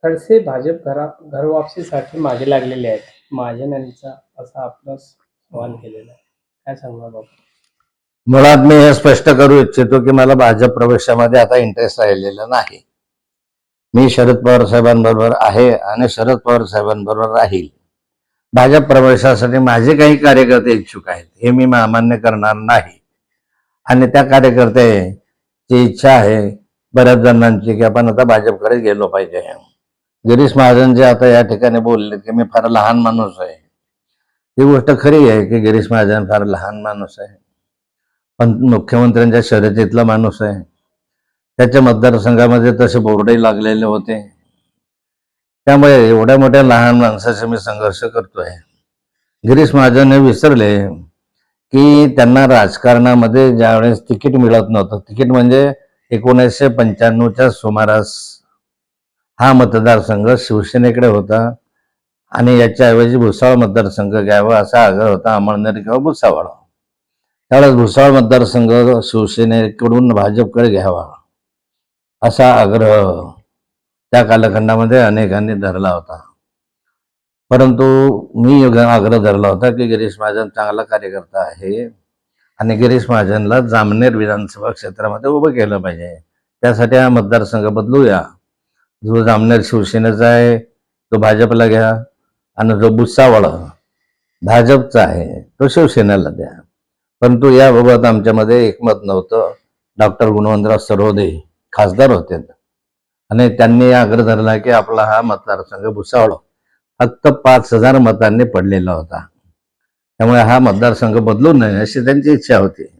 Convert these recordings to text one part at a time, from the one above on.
खडसे भाजप घरवापसीसाठी मागे लागलेले आहेत. महाजन यांचा असा आपला सवाल केलेला आहे. काय सांगणार बाबा? मुळात मी हे स्पष्ट करू इच्छितो की मला भाजप प्रवेशामध्ये आता इंटरेस्ट राहिलेला नाही. मी शरद पवार साहेबांबरोबर आहे आणि शरद पवार साहेबांबरोबर राहील. भाजप प्रवेशासाठी माझे काही कार्यकर्ते इच्छुक आहेत, हे मी अमान्य करणार नाही. आणि त्या कार्यकर्त्याची इच्छा आहे बऱ्याच जणांची की आपण आता भाजपकडे गेलो पाहिजे. गिरीश महाजन जे आता या ठिकाणी बोलले की मी फार लहान माणूस आहे, ही गोष्ट खरी आहे की गिरीश महाजन फार लहान माणूस आहे, पण मुख्यमंत्र्यांच्या शर्यतीतला माणूस आहे. त्याच्या मतदारसंघामध्ये तसे बोर्डही लागलेले होते. त्यामुळे एवढ्या मोठ्या लहान माणसाशी मी संघर्ष करतोय. गिरीश महाजन हे विसरले की त्यांना राजकारणामध्ये ज्यावेळेस तिकीट मिळत नव्हतं, तिकीट म्हणजे 1995च्या सुमारास हा मतदारसंघ शिवसेनेकडे होता आणि याच्याऐवजी भुसावळ मतदारसंघ घ्यावा असा आग्रह होता अमळनेर किंवा भुसावळ. त्यावेळेस भुसावळ मतदारसंघ शिवसेनेकडून भाजपकडे घ्यावा असा आग्रह त्या कालखंडामध्ये अनेकांनी धरला होता. परंतु मी आग्रह धरला होता की गिरीश महाजन चांगला कार्यकर्ता आहे आणि गिरीश महाजनला जामनेर विधानसभा क्षेत्रामध्ये उभं केलं पाहिजे. त्यासाठी हा मतदारसंघ बदलूया. जो जामनेर शिवसेनेचा आहे तो भाजपला घ्या आणि जो भुसावळ भाजपचा आहे तो शिवसेनेला द्या. परंतु याबाबत आमच्यामध्ये एकमत नव्हतं. डॉक्टर गुणवंतराव सरोदे खासदार होते आणि त्यांनी आग्रह धरला की आपला हा मतदारसंघ भुसावळ फक्त 5,000 मतांनी पडलेला होता, त्यामुळे हा मतदारसंघ बदलू नये अशी त्यांची इच्छा होती.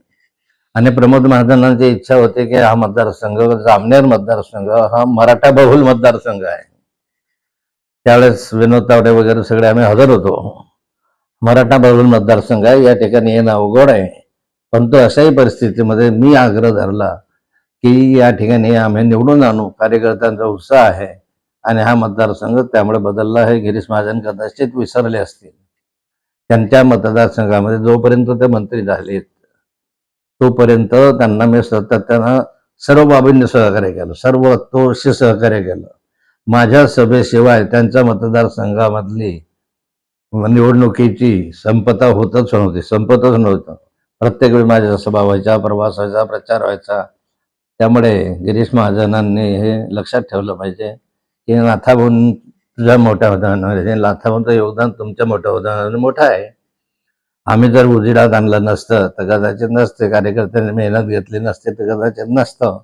आणि प्रमोद महाजनांची इच्छा होती की हा मतदारसंघ जामनेर मतदारसंघ हा मराठा बहुल मतदारसंघ आहे. त्यावेळेस विनोद तावडे वगैरे सगळे आम्ही हजर होतो. मराठा बहुल मतदारसंघ आहे, या ठिकाणी येणं अवघड आहे. परंतु अशाही परिस्थितीमध्ये मी आग्रह धरला की या ठिकाणी आम्ही निवडून आणू, कार्यकर्त्यांचा उत्साह आहे आणि हा मतदारसंघ त्यामुळे बदलला आहे. गिरीश महाजन कदाचित विसरले असतील. त्यांच्या मतदारसंघामध्ये जोपर्यंत ते मंत्री झालेत तोपर्यंत त्यांना मी सातत्यानं सर्व बाबींनी सहकार्य केलं, सर्वतोशी सहकार्य केलं. माझ्या सभेशिवाय त्यांच्या मतदारसंघामधली निवडणुकीची संपतच नव्हतं. प्रत्येक वेळी माझ्या सभा व्हायच्या, प्रवास व्हायचा, प्रचार व्हायचा. त्यामुळे गिरीश महाजनांनी हे लक्षात ठेवलं पाहिजे की नाथाभाऊन तुझ्या मोठ्या उदाहरणाने, नाथाभाऊंचं योगदान तुमच्या मोठ्या उदाहरणाने मोठं आहे. आम्ही जर उजिडात आणलं नसतं तर कदाचित नसते, कार्यकर्त्यांनी मेहनत घेतली नसते तर कदाचित नसतं.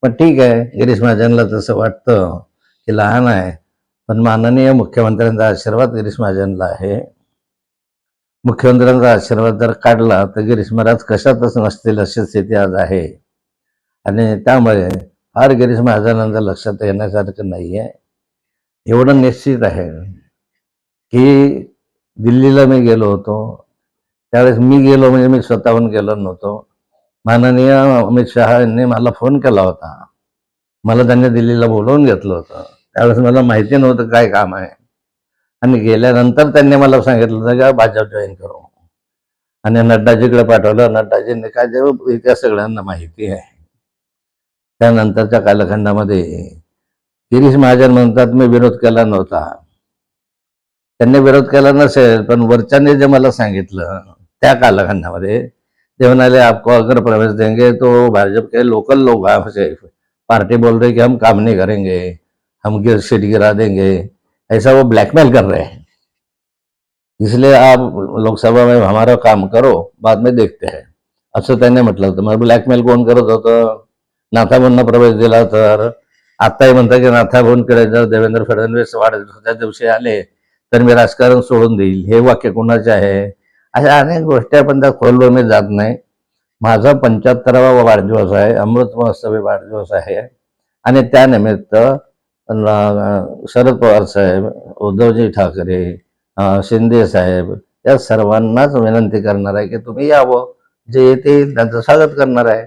पण ठीक आहे, गिरीश महाजनला तसं वाटतं की लहान आहे, पण माननीय मुख्यमंत्र्यांचा आशीर्वाद गिरीश महाजनला आहे. मुख्यमंत्र्यांचा आशीर्वाद जर काढला तर गिरीश महाराज कशातच नसतील अशी स्थिती आज आहे. आणि त्यामुळे फार गिरीश महाजनांचं लक्षात येण्यासारखं नाही आहे. एवढं निश्चित आहे की दिल्लीला मी गेलो होतो, त्यावेळेस मी गेलो म्हणजे मी स्वतःहून गेलो नव्हतो. माननीय अमित शहा यांनी मला फोन केला होता, मला त्यांनी दिल्लीला बोलवून घेतलं होतं. त्यावेळेस मला माहिती नव्हतं काय काम आहे आणि गेल्यानंतर त्यांनी मला सांगितलं होतं की भाजप जॉईन करू आणि नड्डाजीकडे पाठवलं. नड्डाजींनी काय जेव्हा त्या सगळ्यांना माहिती आहे. त्यानंतरच्या कालखंडामध्ये गिरीश महाजन म्हणतात मी विरोध केला नव्हता. त्यांनी विरोध केला नसेल, पण वरच्याने जे मला सांगितलं त्या कालखंडामध्ये ते म्हणाले आपको अगर प्रवेश देंगे तो भाजपा के लोकल लोग आपसे पार्टी बोल रहे कि हम काम नहीं करेंगे, हम सीट गिरा देंगे, ऐसा वो ब्लैकमेल कर रहे हैं, इसलिए आप लोकसभा में हमारा काम करो, बाद में देखते हैं असं त्यांनी म्हटलं होतं. मग ब्लॅकमेल कोण करत होतं? नाथाभाऊंना प्रवेश दिला तर आत्ताही म्हणतात की नाथाभाऊंकडे जर देवेंद्र फडणवीस वाढदिवसाच्या दिवशी आले तर मी राजकारण सोडून देईल, हे वाक्य कोणाचे आहे? अशा अनेक गोष्टी आपण त्या खोलवर मी जात नाही. माझा 75वा वाढदिवस आहे, अमृत महोत्सवी वाढदिवस आहे आणि त्यानिमित्त शरद पवार साहेब, उद्धवजी ठाकरे, शिंदे साहेब या सर्वांनाच विनंती करणार आहे की तुम्ही यावं, जे येतील त्यांचं स्वागत करणार आहे.